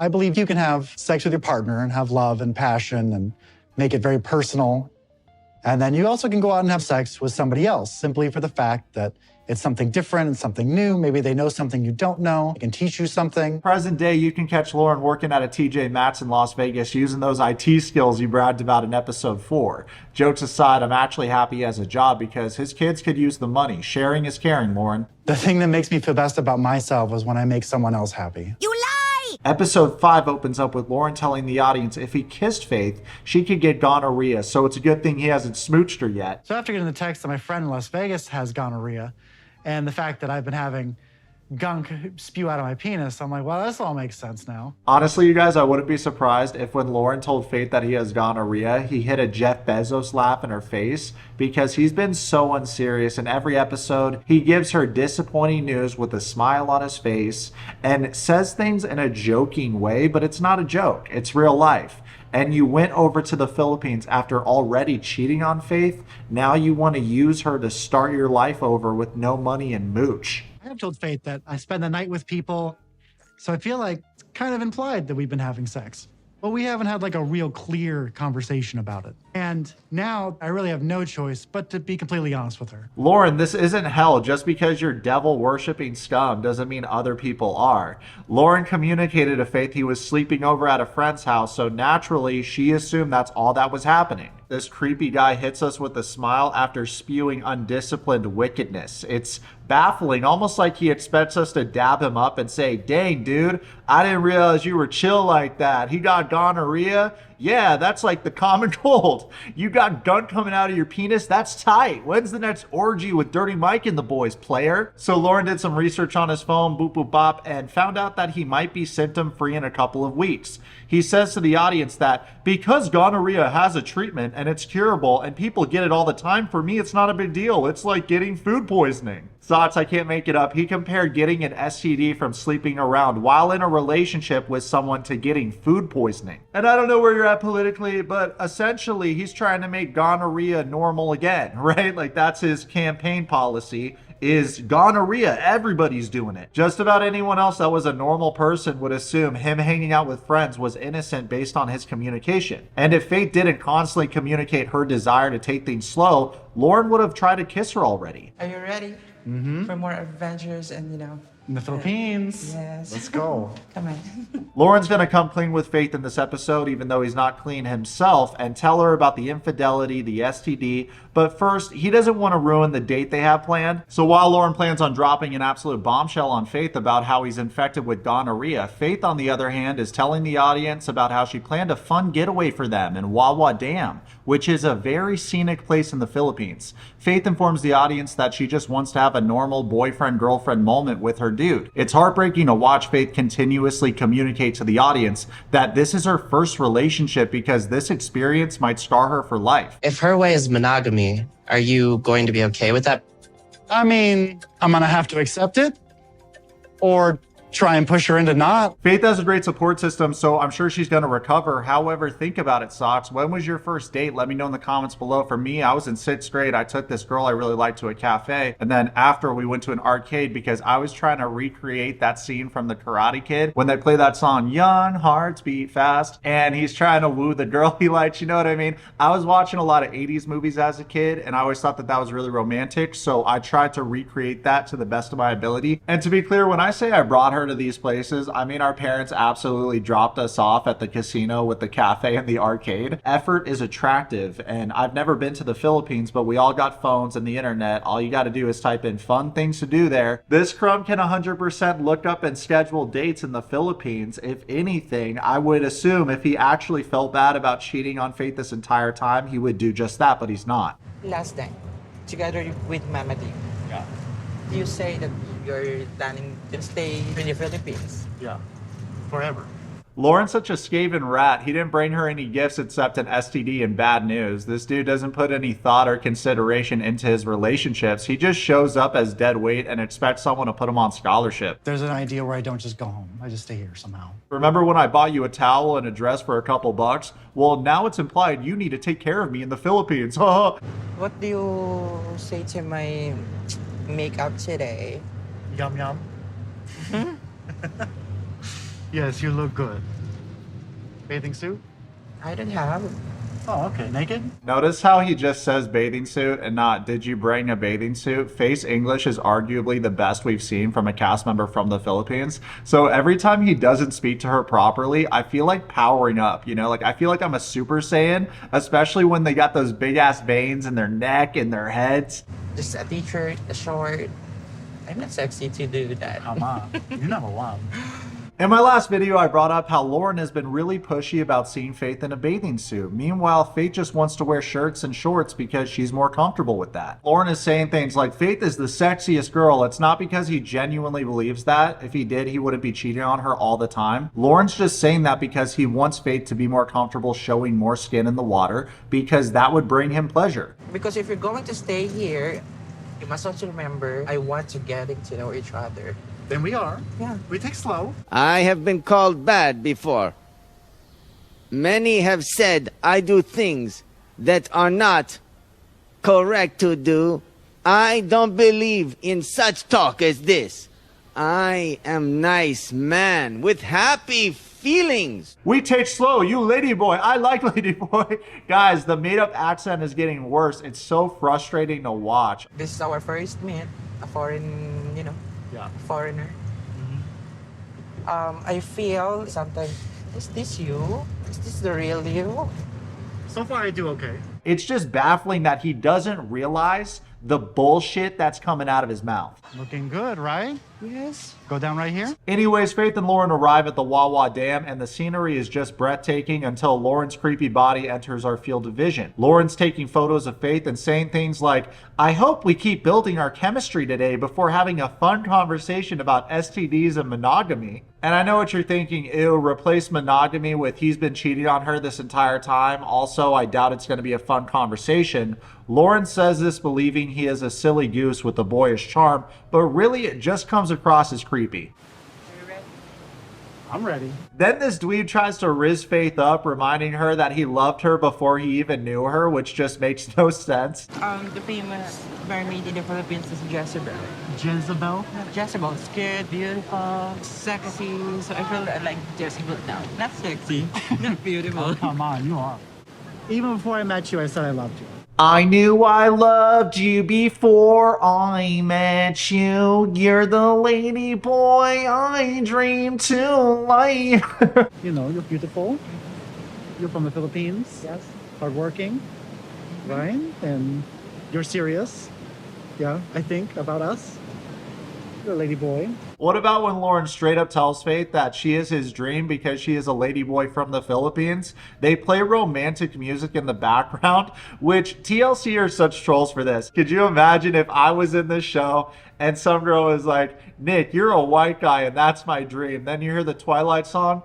I believe you can have sex with your partner and have love and passion and make it very personal. And then you also can go out and have sex with somebody else simply for the fact that it's something different and something new. Maybe they know something you don't know. They can teach you something. Present day, you can catch Loren working at a TJ Maxx in Las Vegas using those IT skills you bragged about in episode 4. Jokes aside, I'm actually happy he has a job because his kids could use the money. Sharing is caring, Loren. The thing that makes me feel best about myself is when I make someone else happy. You lie! Episode 5 opens up with Loren telling the audience if he kissed Faith, she could get gonorrhea, so it's a good thing he hasn't smooched her yet. So after getting the text that my friend in Las Vegas has gonorrhea, and the fact that I've been having gunk spew out of my penis, I'm like, well, this all makes sense now. Honestly, you guys, I wouldn't be surprised if when Loren told Faith that he has gonorrhea, he hit a Jeff Bezos laugh in her face because he's been so unserious in every episode. He gives her disappointing news with a smile on his face and says things in a joking way, but it's not a joke. It's real life. And you went over to the Philippines after already cheating on Faith. Now you want to use her to start your life over with no money and mooch. I have told Faith that I spend the night with people, so I feel like it's kind of implied that we've been having sex. But we haven't had like a real clear conversation about it. And now I really have no choice but to be completely honest with her. Loren, this isn't hell. Just because you're devil-worshipping scum doesn't mean other people are. Loren communicated to Faith he was sleeping over at a friend's house, so naturally she assumed that's all that was happening. This creepy guy hits us with a smile after spewing undisciplined wickedness. It's baffling, almost like he expects us to dab him up and say, dang, dude, I didn't realize you were chill like that. He got gonorrhea? Yeah, that's like the common cold. You got gunk coming out of your penis? That's tight. When's the next orgy with Dirty Mike and the boys, player? So Loren did some research on his phone, boop boop bop, and found out that he might be symptom free in a couple of weeks. He says to the audience that because gonorrhea has a treatment and it's curable and people get it all the time, for me it's not a big deal. It's like getting food poisoning. Thoughts, I can't make it up. He compared getting an STD from sleeping around while in a relationship with someone to getting food poisoning. And I don't know where you're at politically, but essentially he's trying to make gonorrhea normal again, right? Like that's his campaign policy. Is gonorrhea. Everybody's doing it. Just about anyone else that was a normal person would assume him hanging out with friends was innocent based on his communication. And if Faith didn't constantly communicate her desire to take things slow, Loren would have tried to kiss her already. Are you ready for more adventures and, In the Philippines. Yes. Let's go. Come on. Loren's gonna come clean with Faith in this episode, even though he's not clean himself, and tell her about the infidelity, the STD. But first, he doesn't want to ruin the date they have planned. So while Loren plans on dropping an absolute bombshell on Faith about how he's infected with gonorrhea, Faith, on the other hand, is telling the audience about how she planned a fun getaway for them in Wawa Dam, which is a very scenic place in the Philippines. Faith informs the audience that she just wants to have a normal boyfriend-girlfriend moment with her dude. It's heartbreaking to watch Faith continuously communicate to the audience that this is her first relationship because this experience might scar her for life. If her way is monogamy, are you going to be okay with that? I mean, I'm gonna have to accept it or try and push her into not. Faith has a great support system, so I'm sure she's going to recover. However, think about it, Socks. When was your first date? Let me know in the comments below. For me, I was in 6th grade. I took this girl I really liked to a cafe, and then after we went to an arcade because I was trying to recreate that scene from The Karate Kid when they play that song, Young Hearts Beat Fast, and he's trying to woo the girl he likes, you know what I mean? I was watching a lot of 80s movies as a kid, and I always thought that that was really romantic, so I tried to recreate that to the best of my ability. And to be clear, when I say I brought her to these places, I mean our parents absolutely dropped us off at the casino with the cafe and the arcade. Effort is attractive, and I've never been to the Philippines, but we all got phones and the internet. All you got to do is type in fun things to do there. This crumb can 100% look up and schedule dates in the Philippines. If anything, I would assume if he actually felt bad about cheating on Faith this entire time, he would do just that, but he's not. Last time, together with Mama D. Yeah. You say that you're planning to stay in the Philippines. Yeah, forever. Loren's such a scaven rat. He didn't bring her any gifts except an STD and bad news. This dude doesn't put any thought or consideration into his relationships. He just shows up as dead weight and expects someone to put him on scholarship. There's an idea where I don't just go home. I just stay here somehow. Remember when I bought you a towel and a dress for a couple bucks? Well, now it's implied you need to take care of me in the Philippines. What do you say to my makeup today? Yum yum. Yes, you look good. Bathing suit? I don't have. Oh, okay. Naked? Notice how he just says bathing suit and not did you bring a bathing suit? Face English is arguably the best we've seen from a cast member from the Philippines. So every time he doesn't speak to her properly, I feel like powering up, you know? Like I feel like I'm a Super Saiyan, especially when they got those big ass veins in their neck and their heads. Just a t-shirt, a short. I'm not sexy to do that. Come on. You never won. In my last video, I brought up how Loren has been really pushy about seeing Faith in a bathing suit. Meanwhile, Faith just wants to wear shirts and shorts because she's more comfortable with that. Loren is saying things like, Faith is the sexiest girl. It's not because he genuinely believes that. If he did, he wouldn't be cheating on her all the time. Loren's just saying that because he wants Faith to be more comfortable showing more skin in the water because that would bring him pleasure. Because if you're going to stay here, you must also remember, I want to get to know each other. Then we are. Yeah. We take slow. I have been called bad before. Many have said I do things that are not correct to do. I don't believe in such talk as this. I am nice man with happy feelings. We take slow, you lady boy. I like lady boy. Guys, the made-up accent is getting worse. It's so frustrating to watch. This is our first meet, a foreign, foreigner. I feel sometimes, is this you? Is this the real you? So far, I do okay. It's just baffling that he doesn't realize the bullshit that's coming out of his mouth. Looking good, right? Yes. Go down right here. Anyways, Faith and Loren arrive at the Wawa Dam, and the scenery is just breathtaking until Loren's creepy body enters our field of vision. Loren's taking photos of Faith and saying things like, I hope we keep building our chemistry today before having a fun conversation about STDs and monogamy. And I know what you're thinking, ew, replace monogamy with he's been cheating on her this entire time. Also, I doubt it's going to be a fun conversation. Loren says this believing he is a silly goose with a boyish charm, but really it just comes across as creepy. I'm ready. Then this dweeb tries to rizz Faith up, reminding her that he loved her before he even knew her, which just makes no sense. The famous mermaid in the Philippines is Jezebel. Jezebel? Jezebel is good, beautiful, sexy. So I feel like Jezebel now. Not sexy, not beautiful. Oh, come on, you are. Even before I met you, I said I loved you. I knew I loved you before I met you. You're the lady boy I dreamed to like. You know, you're beautiful. You're from the Philippines. Yes. Hardworking, right? And you're serious. Yeah, I think about us. You're a lady boy. What about when Loren straight up tells Faith that she is his dream because she is a lady boy from the Philippines? They play romantic music in the background, which TLC are such trolls for this. Could you imagine if I was in this show and some girl was like, Nick, you're a white guy and that's my dream. Then you hear the Twilight song.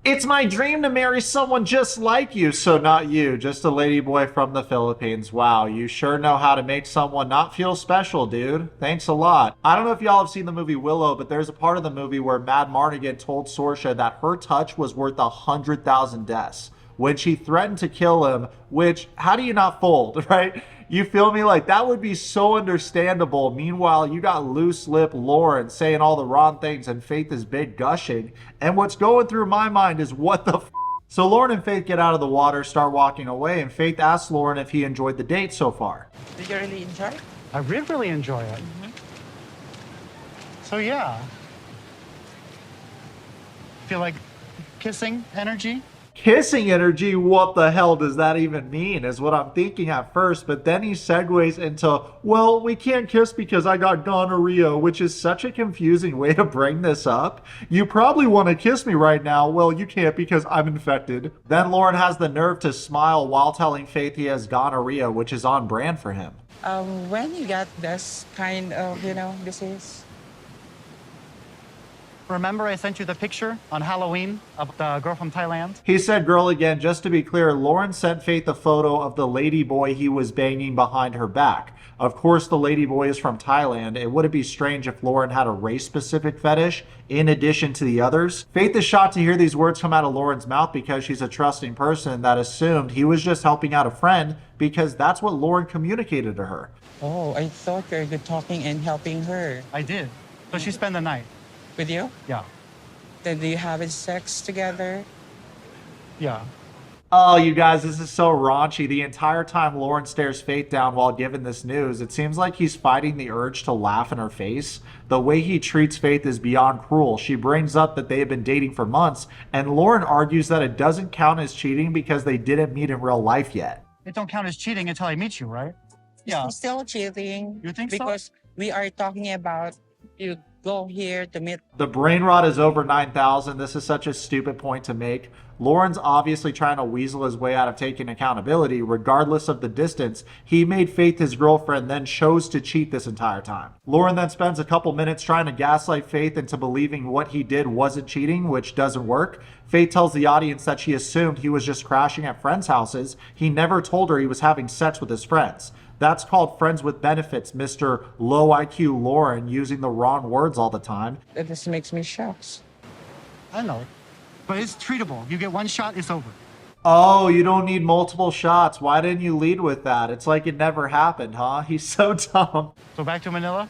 It's my dream to marry someone just like you. So not you, just a lady boy from the Philippines. Wow, you sure know how to make someone not feel special, dude. Thanks a lot. I don't know if y'all have seen the movie Willow, but there's a part of the movie where Mad Mardigan told Saoirse that her touch was worth 100,000 deaths when she threatened to kill him, which, how do you not fold, right? You feel me? Like, that would be so understandable. Meanwhile, you got loose lip Loren saying all the wrong things and Faith is big gushing. And what's going through my mind is, what the f? So Loren and Faith get out of the water, start walking away, and Faith asks Loren if he enjoyed the date so far. Did you really enjoy it? I really enjoy it. So yeah. Feel like kissing energy? Kissing energy, what the hell does that even mean, is what I'm thinking at first, but then he segues into, well, we can't kiss because I got gonorrhea, which is such a confusing way to bring this up. You probably want to kiss me right now. Well, you can't because I'm infected. Then Loren has the nerve to smile while telling Faith he has gonorrhea, which is on brand for him. When you got this kind of, disease, Remember I sent you the picture on Halloween of the girl from Thailand? He said girl again. Just to be clear, Loren sent Faith a photo of the lady boy he was banging behind her back. Of course, the lady boy is from Thailand. It wouldn't be strange if Loren had a race-specific fetish in addition to the others. Faith is shocked to hear these words come out of Loren's mouth because she's a trusting person that assumed he was just helping out a friend because that's what Loren communicated to her. Oh, I thought you were good talking and helping her. I did. So she spent the night. With you? Yeah. Then do you have sex together? Yeah. Oh, you guys, this is so raunchy. The entire time Loren stares Faith down while giving this news, it seems like he's fighting the urge to laugh in her face. The way he treats Faith is beyond cruel. She brings up that they have been dating for months, and Loren argues that it doesn't count as cheating because they didn't meet in real life yet. It don't count as cheating until I meet you, right? Yeah. It's still cheating. You think so? Because we are talking about you go here to meet. The brain rot is over 9,000. This is such a stupid point to make. Loren's obviously trying to weasel his way out of taking accountability. Regardless of the distance, he made Faith his girlfriend, then chose to cheat this entire time. Loren then spends a couple minutes trying to gaslight Faith into believing what he did wasn't cheating, which doesn't work. Faith tells the audience that she assumed he was just crashing at friends' houses. He never told her he was having sex with his friends. That's called friends with benefits, Mr. Low IQ Loren, using the wrong words all the time. This makes me shocked. I know. But it's treatable. You get one shot, it's over. Oh, you don't need multiple shots. Why didn't you lead with that? It's like it never happened, huh? He's so dumb. So back to Manila?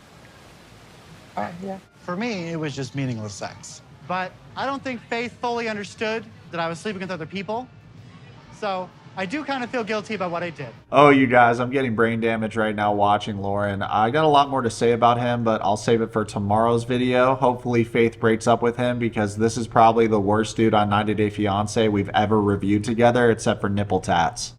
Yeah. For me, it was just meaningless sex. But I don't think Faith fully understood that I was sleeping with other people. So I do kind of feel guilty about what I did. Oh, you guys, I'm getting brain damage right now watching Loren. I got a lot more to say about him, but I'll save it for tomorrow's video. Hopefully Faith breaks up with him because this is probably the worst dude on 90 Day Fiancé we've ever reviewed together, except for nipple tats.